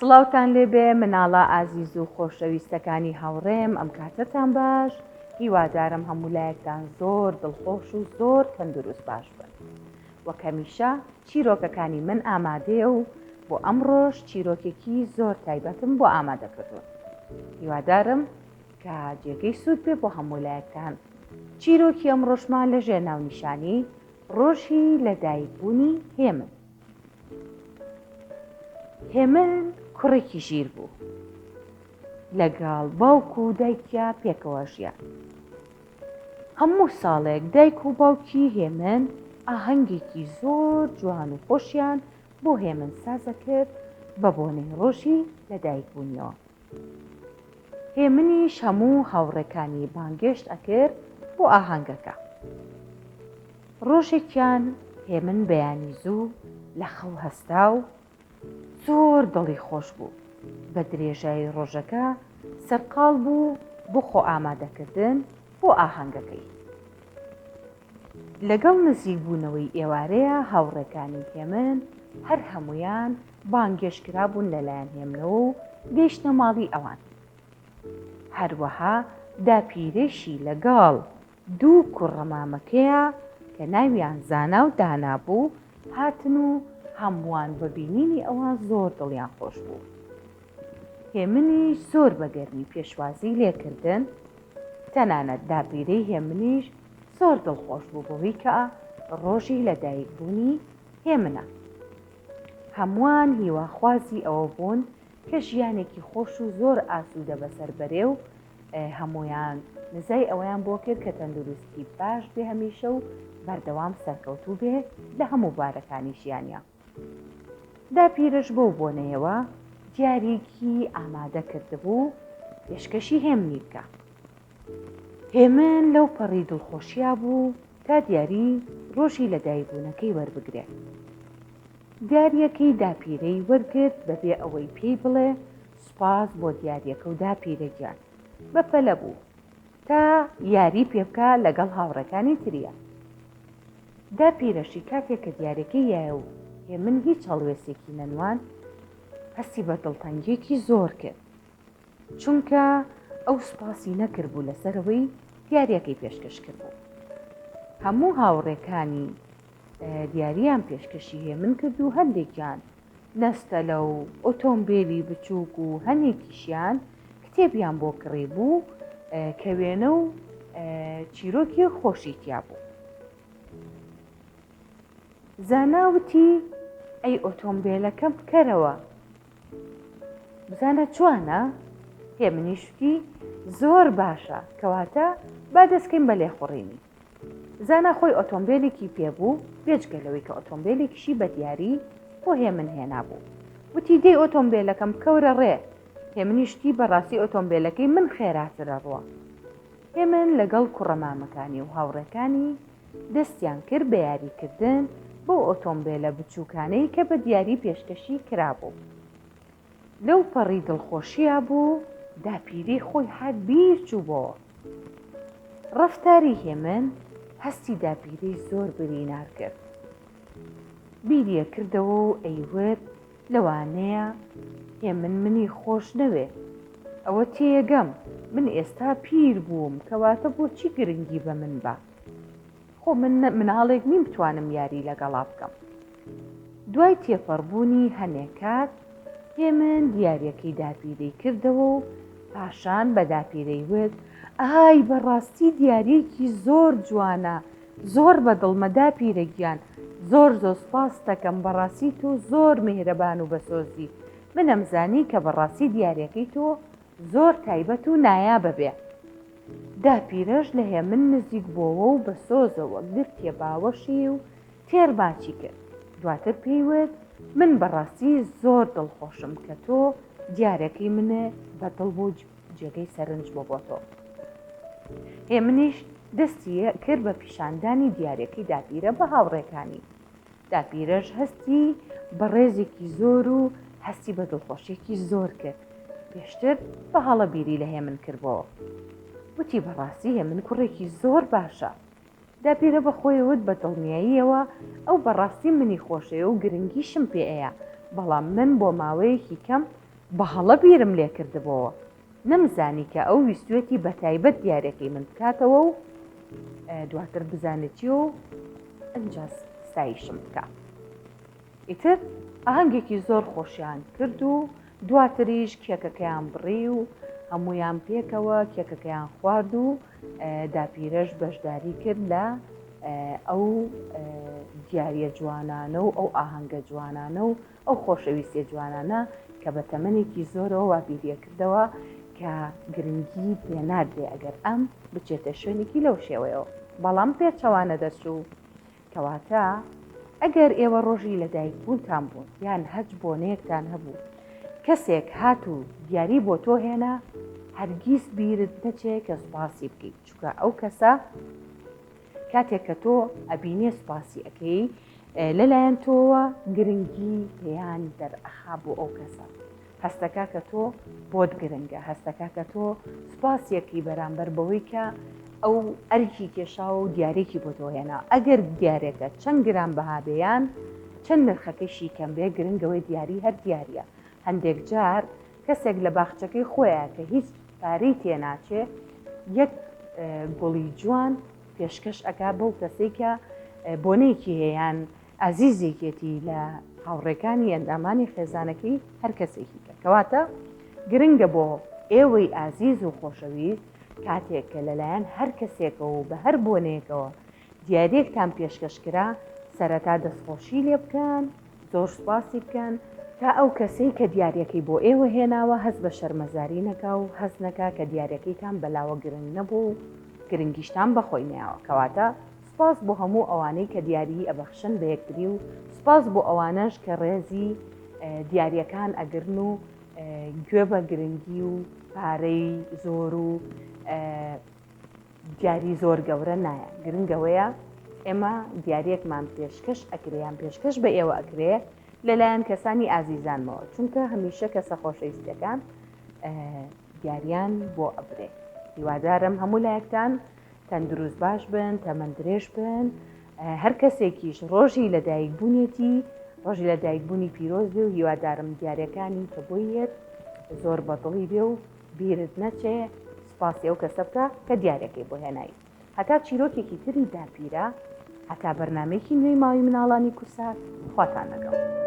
سڵاوتان لێبێ مناڵە ئازیز و خۆشەویستەکانی هاوڕێم ئەم کاتتان باش هیوادارم هەمولایەکتان زۆر دڵخۆش و زۆر تەندروست باش بن وەک هەمیشە چیرۆکەکانی من ئامادەیە و بۆ ئەمڕۆژ چیرۆکێکی زۆر تایبەتم بۆ ئامادەکردوون هیوادارم کە جێگەی سوود بێ بۆ هەمولایەکتان چیرۆکی ئەمڕۆژمان لە ژێرناونیشانی ڕۆژی لەدایکبوونی هێمن هێمن کوڕێکی ژیر بوو لەگەڵ باوکو و دایکیا پێکەوە ژیان هەموو ساڵێک دایک و باوکی هێمن ئاهەنگێکی زۆر جوان و خۆشیان بۆ هێمن سازە کرد بە بۆنەی ڕۆژی لەدایکبوونیەوە هێمنیش هەموو هاوڕێکانی بانگێشت ئەکرد بۆ ئاهەنگەکە ڕۆژێکیان هێمن بەیانی زوو لە خەو هەستا و زۆر دڵی خۆش بوو بە درێژایی ڕۆژەکە سەرقاڵ بوو بۆ خۆ ئامادەکردن بۆ ئاهەنگەکەی لەگەڵ نزیکبوونەوەی ئێوارەیە هاوڕێکانی هێمن هەر هەمویان بانگێشکرا بوون لەلایەن هێمنەوە و گەیشتە ماڵی ئەوان هەروەها داپیرێشی لەگەڵ دوو کوڕەمامەکەیە کە ناویان زانا و دانا بوو هاتن و هەمووان بەبینینی ئەوان زۆر دڵیان خۆش بوو هێمنیش زۆر بەگەرمی پێشوازی لێکردن تەنانەت داپیرەی هێمنیش زۆر دڵخۆش بوو بەوەی کە ڕۆژی لەدایکبوونی هێمنە هەمووان هیواخوازی ئەوە بوون کە ژیانێکی خۆش و زۆر ئاسوودە بەسەر بەرێ و هەمویان نزای ئەوەیان بۆ کرد کە تەندروستی باش بێ هەمیشە و بەردەوام سەرکەوتوو بێ لە هەموو بارەکانی ژیانیان داپیرش بۆ بۆنەیەوە دیارێکی ئامادە کردبوو پێشکەشی هێمنی بکە هێمن لەو پەڕی دڵخۆشییا بوو تا دیاری ڕۆژی لەدایکبوونەکەی وەربگرێت دیاریەکەی داپیرەی وەرگرت بەبێ ئەوەی پێی بڵێ سوپاس بۆ دیاریەکە و داپیرەگیان بەپەلە بوو تا یاری پێ بکە لەگەڵ هاوڕەکانی تریە داپیرەشی کاتێک کە دیارەکەی یایە و هێمن هیچ هەڵوێستێکی نەنوان هەستی بە دڵتەنگێکی زۆر کرد چونکە ئەو سوپاسی نەکردبوو لەسەرەوەی دیارەکەی پێشکەش کردبوو هەموو هاوڕێکانی دیاریان پێشکەشی هێمن کرد و هەندێکیان نەستە لەو ئۆتۆمبیلی بچووک و هەنێکیشیان کتێبیان بۆ کڕی بوو کە وێنە و چیرۆکی خۆشی تیا بوو زاناوتی ئەی ئۆتۆمبیلەکەم بکەرەوە بزانە جوانە هێمنیشتی زۆر باشە کەواتە با دەستکەین بە لێخوڕینی زانا خۆی ئۆتۆمبیلێکی پێبوو بێجگەلەوەی کە ئۆتۆمبیلێکیشی بە دیاری بۆ هێمن هێنا بوو وتی دەی ئۆتۆمبیلەکەم کەورە ڕێ هێمنیشتی بەڕاستی ئۆتۆمبیلەکەی من خێراترە ڕوە هێمن لەگەڵ کوڕەمامەکانی و هاوڕێکانی دەستیان کرد بە یاریکردن بۆ ئۆتۆمبیلە بچووکانەی کە بە دیاری پێشکەشی کرابوو لەو پەڕی دڵخۆشییا بوو داپیری خۆی هات بیر چوو بۆ ڕەفتاری هێمن هەستی داپیرەی زۆر برینار کرد بیریە کردەوە و ئەیوت لەوانەیە هێمن منی خۆش نەوێ ئەوە تێگەم من ئێستا پیر بووم کەواتە بۆچی گرنگی بە من بە خۆ مناڵێک نیم بتوانم یاری لەگەڵا بکەم دوای تێپەڕبوونی هەنێک کات هێمن دیارەکەی داپیرەی کردەوە و پاشان بە داپیرەی وت ئای بەڕاستی دیارێکی زۆر جوانە زۆر بەدڵمە داپیرەگیان زۆر سوپاس دەکەم بەڕاستی تۆ زۆر میهرەبان و بەسۆزی من ئەمزانی کە بەڕاستی دیارەکەی تۆ زۆر تایبەت و نایابە بێ داپیرەش لە هێمن نزیک بۆەوە و بە سۆزەوە گرتێ باوەشی و تێرماچی کرد دواتر پێیوت من بەڕاستی زۆر دڵخۆشم کە تۆ دیارەکەی منە بەدڵ بۆ جێگەی سەرنج بۆ تۆ هێمنیش دەستی کرد بە پیشاندانی دیارەکەی داپیرە بە هاوڕێکانی داپیرەش هەستی بە ڕێزێکی زۆر و هەستی بە دڵخۆشێکی زۆر کرد پێشتر بە هەڵە بیری لە هێمن کردبەوە وتی بەڕاستی هێمن کوڕێکی زۆر باشە داپیرە بەخۆیەوت بە دڵنیاییەوە ئەو بەڕاستی منی خۆشەیە و گرنگیشم پێەیە بەڵام من بۆ ماوەیەکی کەم بە هەڵە بیرم لێ کردبەوە نەمزانی کە ئەو ویستوێتی بە تایبەت دیارەکەی من بکاتەوە و دواتر بزانێتی و ئەنجاز ستایشم بکە. ئیتر ئاهەنگێکی زۆر خۆشیان کرد و دواتریش کێکەکەیان بڕی و هەمویان پێکەوە کێکەکەیان خوارد و داپیرەش بەشداری کرد لە ئەو دیارە جوانانە و ئەو ئاهەنگە جوانانە و ئەو خۆشەویستیە جوانانە کە بە تەمەنێکی زۆرەوە وابیریە کردەوە کە گرنگی پێنادرێ ئەگەر ئەم بچێتە شوێنێکی لەو شێوەیەوە. بەڵام پێچەوانە دەچوو کەواتە ئەگەر ئێوە ڕۆژی لەدایک بوونتان بوون یان هەچ بۆنەیەکتان هەبوو کەسێک هات و دیاری بۆ تۆ هێنا هەرگیز بیرت نەچێت کە سوپاسی بکەیت چونکە ئەو کەسە کاتێک کە تۆ ئەبینێ سوپاسی ئەەکەی لەلایەن تۆوە گرنگی پێیان دەرئەخا بۆ ئەو کەسە هەستەکە کە تۆ بۆت گرنگە هەستەکە کە تۆ سوپاسیەکی بەرامبەر بەوەی کە ئەو ئەرکی کێشا و دیارێکی بۆ تۆ هێنا ئەگەر دیارێکە چەند گران بەهابێیان چەند نرخەکەشی کەم بێ گرنگەوەی دیاری هەر دیارە. هەندێک جار کەسێک لە باخچەکەی خۆیە کە هیچ پارەی تێناچێ یەک گوڵی جوان پێشکەش ئەکا بەو کەسێک کە بۆنەیەکی هەیەیان ئازیزێکێتی لە هاوڕێکانی ئەندامانی خێزانەکەی هەر کەسێکی کە کەواتە گرنگە بۆ ئێوەی ئازیز و خۆشەویست کاتێک کە لەلایەن هەر کەسێکەوە و بە هەر بۆنەیەکەوە دیارێکتان پێشکەشکرا سەرەتا دەستخۆشی لێ بکەن زۆر سوپاسی بکەن تا ئەو کەسەی کە دیارەکەی بۆ ئێوە هێناوە هەست بە شەرمەزاری نەکا و هەست نەکا کە دیارەکەیتان بەلاوە گرنگ نەبوو گرنگیشتان بەخۆی ناوە. کەواتە سپاس بۆ هەموو ئەوانەی کە دیاری ئەبەخشن بە یەکتری و سپاس بۆ ئەوانەش کە ڕێزی دیاریەکان ئەگرن و گوێ بە گرنگی و پارەی زۆر و دیاری زۆر گەورە نایە. گرنگەوەیە ئێمە دیارێکمان پێشکەش ئەکرێیان پێشکەش بە ئێوە ئەکرێ لەلایەن کەسانی ئازیزانمەوە چونکە هەمیشە کەسە خۆشەویستەکان دیاریان بۆ ئەبرێ. هیوادارم هەموو لایەکتان تەندروست باش بن تەمەندرێژ بن هەر کەسێکیش ڕۆژی لەدایکبوونێتی ڕۆژی لەدایکبوونی پیرۆز بێ و هیوادارم دیارەکانی کە بۆیەت زۆر بەدڵی بێ و بیرت نەچێ سپاسی ئەو کەسە بکە کە دیارەکەی بۆ هێنایی. هەتا چیرۆکێکی تری داپیرە هەتا بەرنامەیەکی نوێی ماوەی مناڵانی کورسات خواتان لەگەڵ.